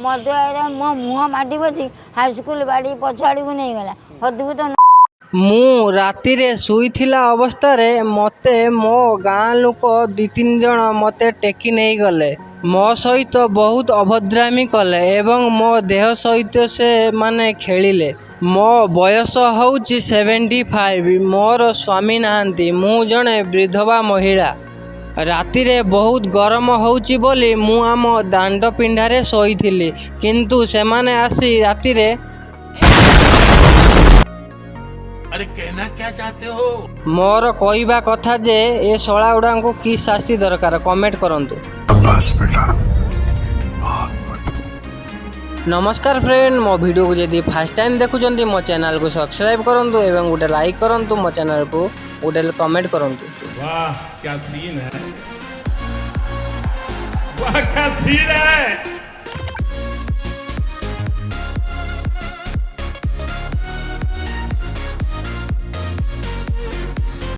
मद आइला मो मुँह माटी बची हाईस्कल बाड़ी पछाड़ी को नहीं गला अद्भुत ମୁଁ ରାତିରେ ଶୋଇଥିଲା ଅବସ୍ଥାରେ ମୋତେ ମୋ ଗାଁ ଲୋକ 2-3 ଜଣ ମୋତେ ଟେକି ନେଇଗଲେ। ମୋ ସହିତ ବହୁତ ଅଭଦ୍ରାମୀ କଲେ ଏବଂ ମୋ ଦେହ ସହିତ ସେମାନେ ଖେଳିଲେ। ମୋ ବୟସ ହେଉଛି 75। ମୋର ସ୍ୱାମୀ ନାହାନ୍ତି। ମୁଁ ଜଣେ ବିଧବା ମହିଳା। ରାତିରେ ବହୁତ ଗରମ ହେଉଛି ବୋଲି ମୁଁ ଆମ ଦାଣ୍ଡ ପିଣ୍ଡାରେ ଶୋଇଥିଲି, କିନ୍ତୁ ସେମାନେ ଆସି ରାତିରେ अरे कहना क्या चाहते हो? ମୋର କହିବା କଥା ଯେ ଏ ଶଳାଗୁଡ଼ାଙ୍କୁ କି ଶାସ୍ତି ଦରକାର କମେଣ୍ଟ କରନ୍ତୁ। नमस्कार फ्रेंड, मो वीडियो को जदि फर्स्ट टाइम देखुचंती मो चैनल को सब्सक्राइब करंतु एवं गोटे लाइक करंतु, मो चैनल को गोटे कमेंट करंतु। वाह क्या सीन है, वाह क्या सीन है।